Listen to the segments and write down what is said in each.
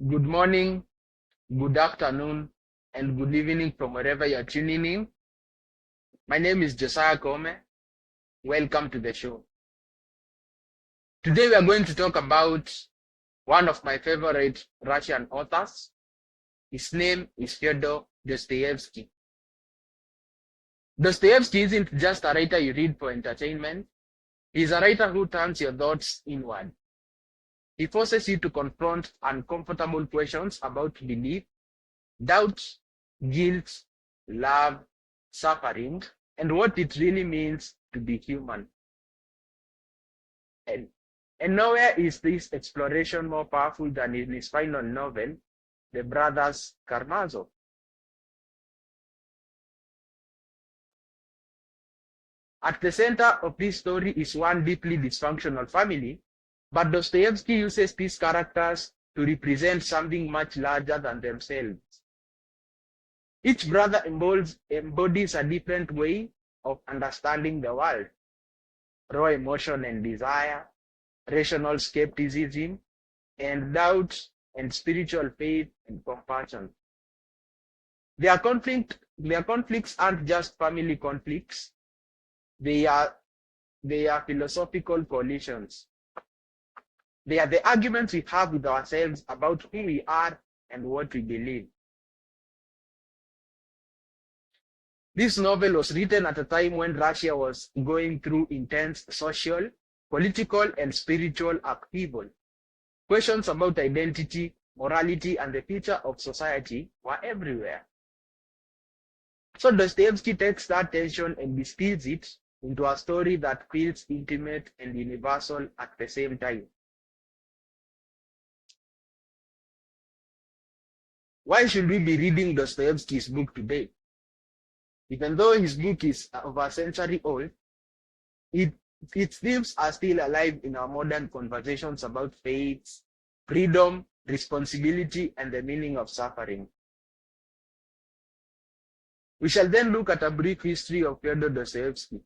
Good morning, good afternoon, and good evening from wherever you're tuning in. My name is Josiah Kome. Welcome to the show. Today we are going to talk about one of my favorite Russian authors. His name is Fyodor Dostoevsky. Dostoevsky isn't just a writer you read for entertainment. He's a writer who turns your thoughts inward. He forces you to confront uncomfortable questions about belief, doubt, guilt, love, suffering, and what it really means to be human. And, and nowhere is this exploration more powerful than in his final novel, The Brothers Karamazov. At the center of this story is one deeply dysfunctional family, but Dostoevsky uses these characters to represent something much larger than themselves. Each brother embodies a different way of understanding the world: raw emotion and desire, rational skepticism and doubt, and spiritual faith and compassion. Their conflicts aren't just family conflicts, they are philosophical collisions. They are the arguments we have with ourselves about who we are and what we believe. This novel was written at a time when Russia was going through intense social, political, and spiritual upheaval. Questions about identity, morality, and the future of society were everywhere. So Dostoevsky takes that tension and distills it into a story that feels intimate and universal at the same time. Why should we be reading Dostoevsky's book today? Even though his book is over a century old, its themes are still alive in our modern conversations about faith, freedom, responsibility, and the meaning of suffering. We shall then look at a brief history of Fyodor Dostoevsky.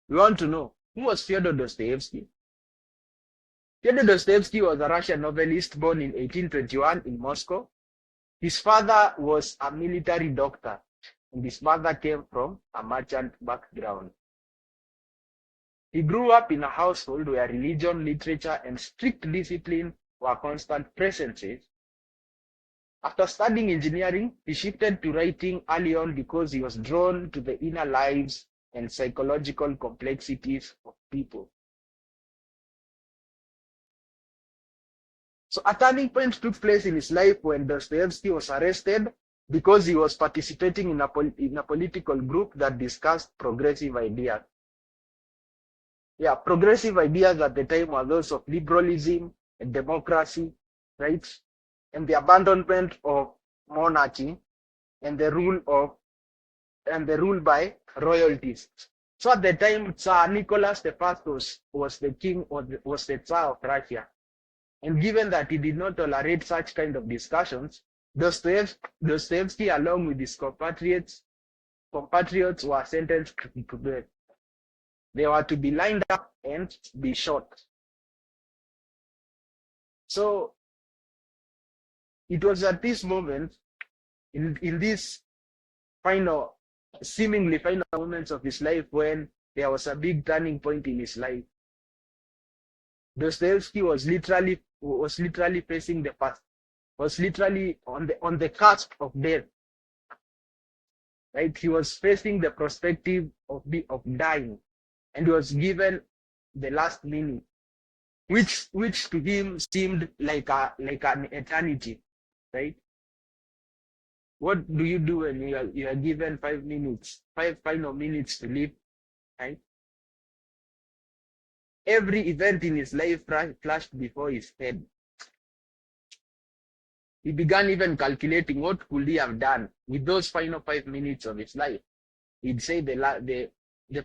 We want to know, who was Fyodor Dostoevsky? Fyodor Dostoevsky was a Russian novelist born in 1821 in Moscow. His father was a military doctor, and his mother came from a merchant background. He grew up in a household where religion, literature, and strict discipline were constant presences. After studying engineering, he shifted to writing early on because he was drawn to the inner lives and psychological complexities of people. So a turning point took place in his life when Dostoevsky was arrested because he was participating in a political group that discussed progressive ideas. Progressive ideas at the time were those of liberalism and democracy, right? And the abandonment of monarchy and the rule by royalties. So at the time, Tsar Nicholas I was the king, or was the Tsar of Russia. And given that he did not tolerate such kind of discussions, Dostoevsky, along with his compatriots were sentenced to death. They were to be lined up and be shot. So it was at this moment, in these seemingly final moments of his life, when there was a big turning point in his life. Dostoevsky was literally facing the past, was literally on the cusp of death. Right? He was facing the perspective of dying, and he was given the last minute, which to him seemed like an eternity, right? What do you do when you are given 5 final minutes to live, right? Every event in his life flashed before his head. He began even calculating what could he have done with those final 5 minutes of his life. He'd say the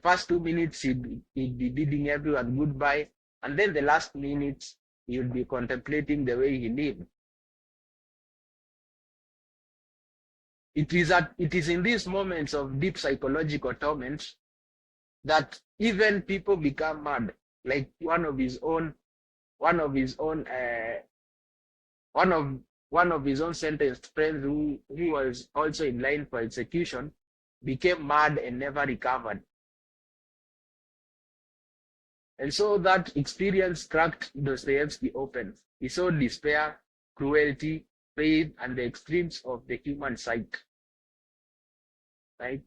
first 2 minutes he'd be bidding everyone goodbye, and then the last minutes he would be contemplating the way he lived. It is in these moments of deep psychological torment that even people become mad. Like one of one of his own sentenced friends who was also in line for execution became mad and never recovered. And so that experience cracked Dostoevsky open. He saw despair, cruelty, faith, and the extremes of the human psyche. Right?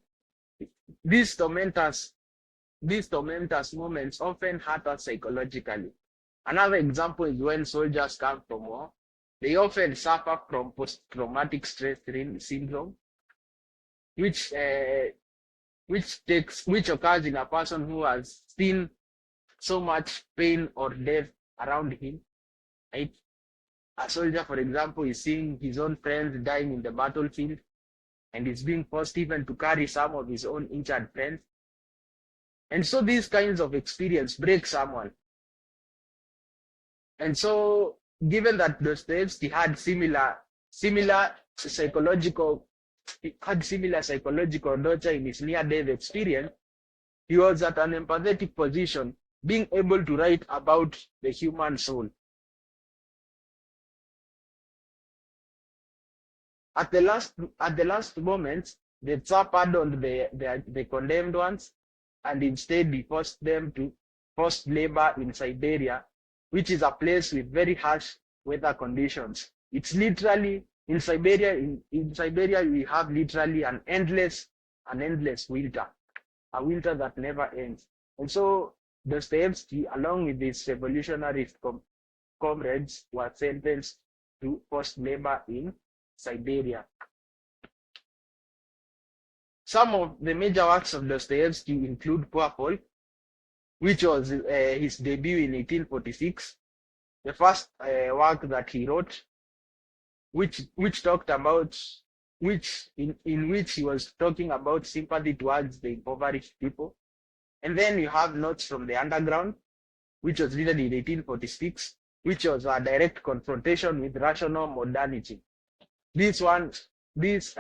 These tormentors moments often hurt us psychologically. Another example is when soldiers come from war. They often suffer from post-traumatic stress syndrome, which occurs in a person who has seen so much pain or death around him. Right? A soldier, for example, is seeing his own friends dying in the battlefield, and is being forced even to carry some of his own injured friends. And so these kinds of experience break someone. And so, given that Dostoevsky had similar psychological torture in his near-death experience, he was at an empathetic position, being able to write about the human soul. At the last moment, the Tsar pardoned the condemned ones, and instead he forced them to forced labor in Siberia, which is a place with very harsh weather conditions. It's literally in Siberia. In Siberia, we have literally an endless winter, a winter that never ends. And so Dostoevsky, along with his revolutionary comrades, were sentenced to forced labor in Siberia. Some of the major works of Dostoevsky include Poor Folk, which was his debut in 1846, the first work that he wrote, which he was talking about sympathy towards the impoverished people. And then you have Notes from the Underground, which was written in 1846, which was a direct confrontation with rational modernity. This one is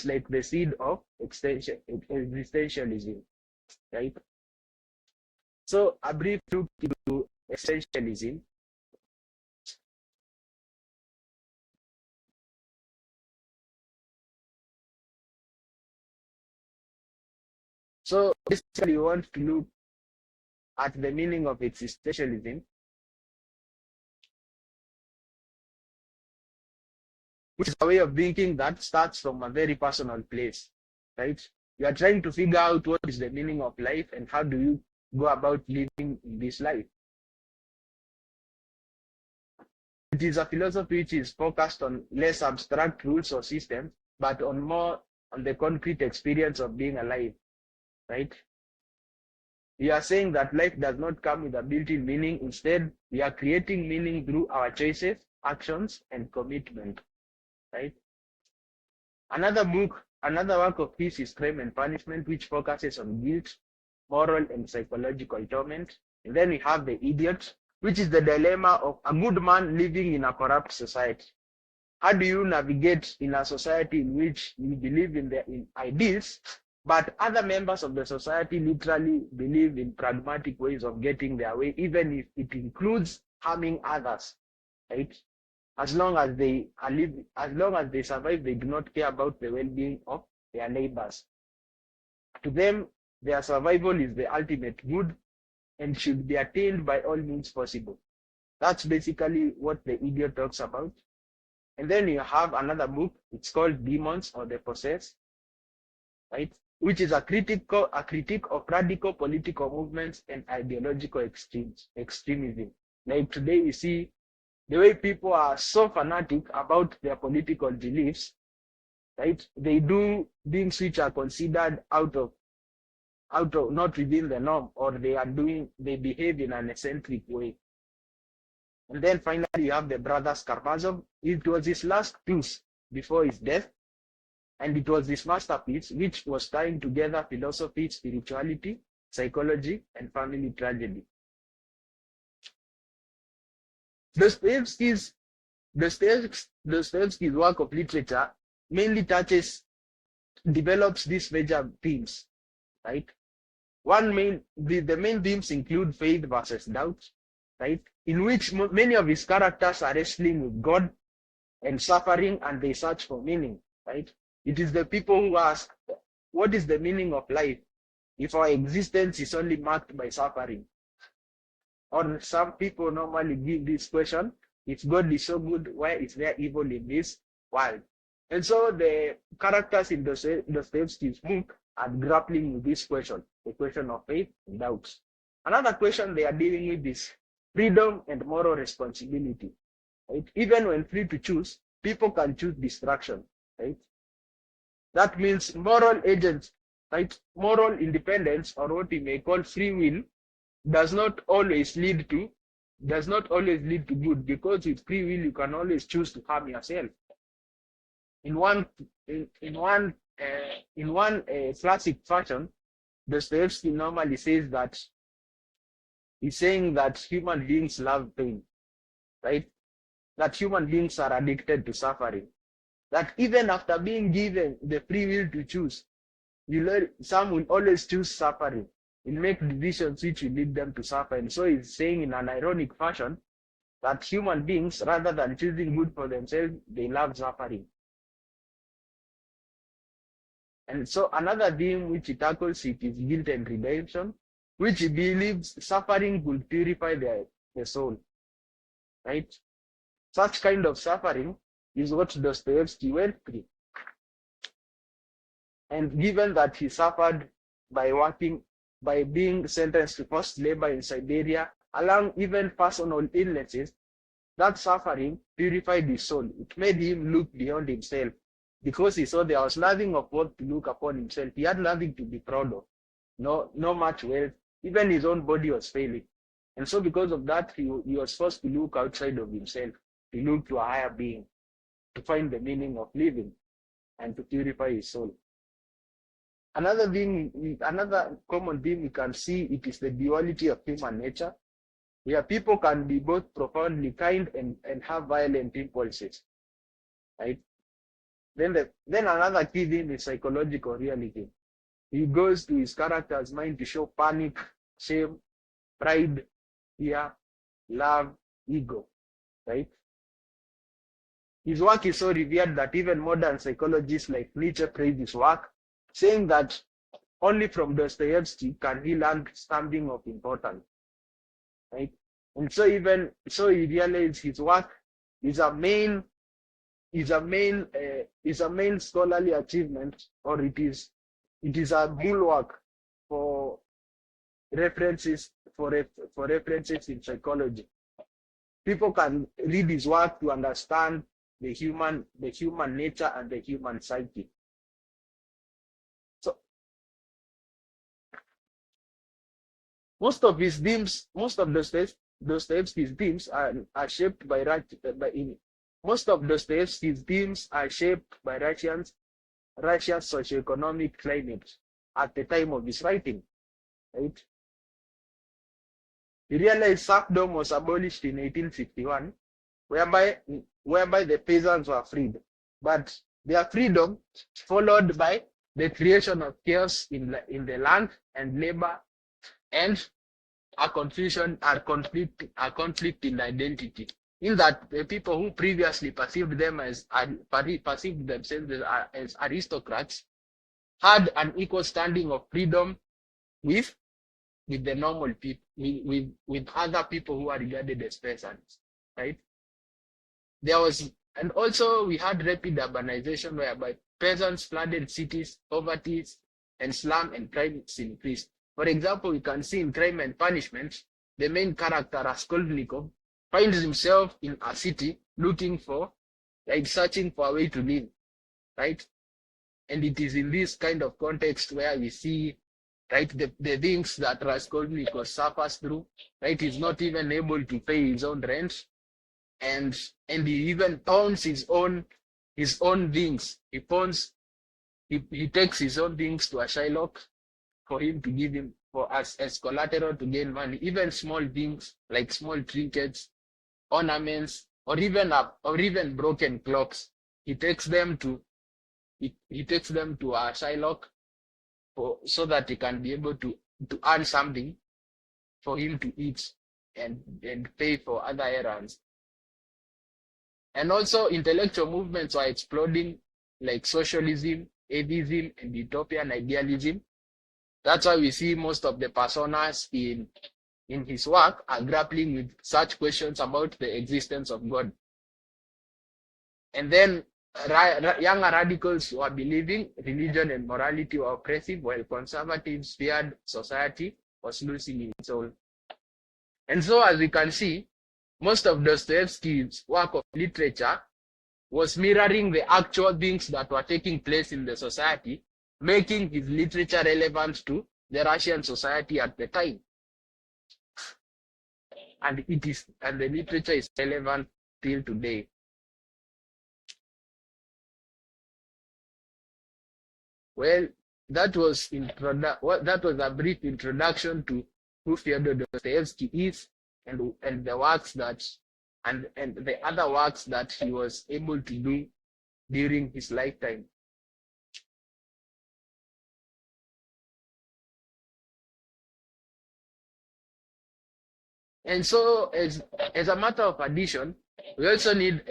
like the seed of existentialism, right? So a brief look into existentialism. So basically, we want to look at the meaning of existentialism, which is a way of thinking that starts from a very personal place, right? You are trying to figure out what is the meaning of life and how do you go about living this life. It is a philosophy which is focused on less abstract rules or systems, but on the concrete experience of being alive, right? We are saying that life does not come with a built-in meaning. Instead, we are creating meaning through our choices, actions, and commitment, right? Another work of his is Crime and Punishment, which focuses on guilt, moral and psychological torment. And then we have The Idiot, which is the dilemma of a good man living in a corrupt society. How do you navigate in a society in which you believe in ideals, but other members of the society literally believe in pragmatic ways of getting their way, even if it includes harming others, right? As long as they survive, they do not care about the well-being of their neighbors. To them, their survival is the ultimate good and should be attained by all means possible. That's basically what The Idiot talks about. And then you have another book, it's called Demons or the Possessed, right? Which is a critique of radical political movements and ideological extremism. Like today we see the way people are so fanatic about their political beliefs, right? They do things which are considered out of not within the norm, or they behave in an eccentric way. And then finally you have the brothers Karamazov. It was his last piece before his death, and it was his masterpiece which was tying together philosophy, spirituality, psychology, and family tragedy. Dostoevsky's work of literature mainly develops these major themes, right? The main themes include faith versus doubt, right? In which many of his characters are wrestling with God and suffering, and they search for meaning, right? It is the people who ask, what is the meaning of life if our existence is only marked by suffering? Or some people normally give this question, if God is so good, why is there evil in this world? And so the characters in Dostoevsky's book are grappling with this question, the question of faith and doubts. Another question they are dealing with is freedom and moral responsibility. Right? Even when free to choose, people can choose destruction. Right? That means moral agents, right? Moral independence, or what we may call free will, does not always lead to good, because with free will you can always choose to harm yourself. In one classic fashion, Dostoevsky normally says that he's saying that human beings love pain, right? That human beings are addicted to suffering. That even after being given the free will to choose, some will always choose suffering, will make decisions which will lead them to suffer. And so he's saying in an ironic fashion that human beings, rather than choosing good for themselves, they love suffering. And so another theme which he tackles it is guilt and redemption, which he believes suffering will purify the soul, right? Such kind of suffering is what Dostoevsky went through. And given that he suffered by being sentenced to forced labor in Siberia, along even personal illnesses, that suffering purified his soul. It made him look beyond himself, because he saw there was nothing of what to look upon himself. He had nothing to be proud of, no much wealth. Even his own body was failing. And so because of that, he was forced to look outside of himself, to look to a higher being, to find the meaning of living and to purify his soul. Another common theme we can see, it is the duality of human nature, where people can be both profoundly kind and have violent impulses, right? Then another key theme is psychological realism. He goes to his character's mind to show panic, shame, pride, fear, love, ego, right? His work is so revered that even modern psychologists like Nietzsche praise his work, saying that only from Dostoevsky can he learn something of importance, right? And so he realized his work is a main scholarly achievement, or it is a bulwark for references in psychology. People can read his work to understand the human nature and the human psyche. So most of Dostoevsky's themes are shaped by Russia's socioeconomic climate at the time of his writing, right? He realized serfdom was abolished in 1851, whereby the peasants were freed, but their freedom followed by the creation of chaos in the land and labor, and a conflict in identity, in that the people who previously perceived themselves as aristocrats had an equal standing of freedom with the normal people, with other people who are regarded as peasants, right? And also we had rapid urbanization, whereby peasants flooded cities, poverty and slum and crime increased. For example, we can see in Crime and Punishment, the main character, Raskolnikov, finds himself in a city searching for a way to live, right? And it is in this kind of context where we see, right, the things that Raskolnikov suffers through, right? He's not even able to pay his own rent, and he even pawns his own things. He takes his own things to a Shylock for him to give him as collateral to gain money. Even small things like small trinkets, ornaments, or even broken clocks, he takes them to a Shylock so that he can be able to earn something for him to eat. and pay for other errands. And also intellectual movements are exploding, like socialism, atheism, and utopian idealism. That's why we see most of the personas in his work are grappling with such questions about the existence of God. And then younger radicals were believing religion and morality were oppressive, while conservatives feared society was losing its soul. And so, as we can see, most of Dostoevsky's work of literature was mirroring the actual things that were taking place in the society, making his literature relevant to the Russian society at the time. And the literature is relevant till today. Well, that was a brief introduction to who Fyodor Dostoevsky is and the works that and the other works that he was able to do during his lifetime. And so, as a matter of addition, we also need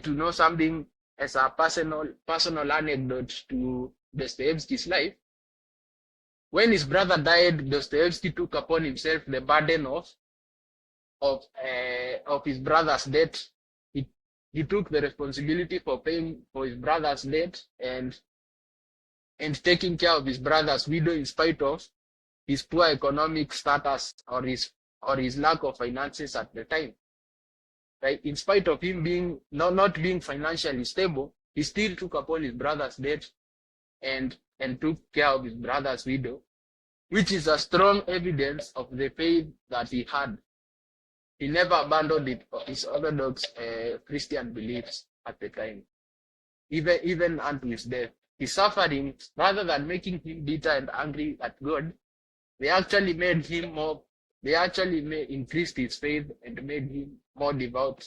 to know something as a personal anecdote to Dostoevsky's life. When his brother died, Dostoevsky took upon himself the burden of his brother's debt. He took the responsibility for paying for his brother's debt and taking care of his brother's widow in spite of his poor economic status or his lack of finances at the time. Right? In spite of him being not being financially stable, he still took upon his brother's debt and took care of his brother's widow, which is a strong evidence of the faith that he had. He never abandoned his orthodox Christian beliefs at the time, even unto his death. His suffering, rather than making him bitter and angry at God, they actually increased his faith and made him more devout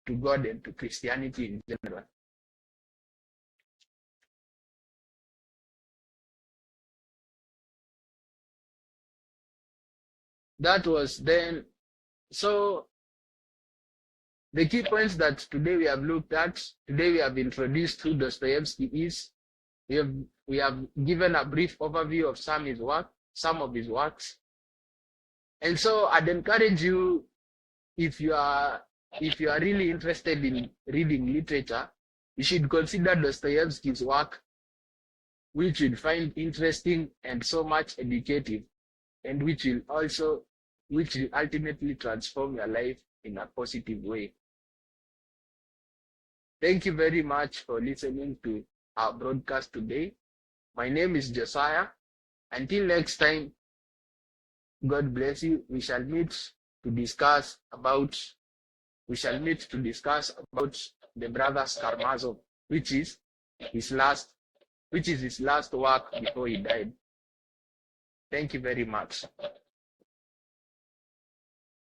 to God and to Christianity in general. That was then. So the key points that today we have looked at, today we have introduced who Dostoevsky is. We have given a brief overview of some of his works. And so I'd encourage you, if you are really interested in reading literature, you should consider Dostoevsky's work, which you'll find interesting and so much educative, and which will ultimately transform your life in a positive way. Thank you very much for listening to our broadcast today. My name is Josiah. Until next time, God bless you. We shall meet to discuss about the Brothers Karamazov, which is his last work before he died. Thank you very much.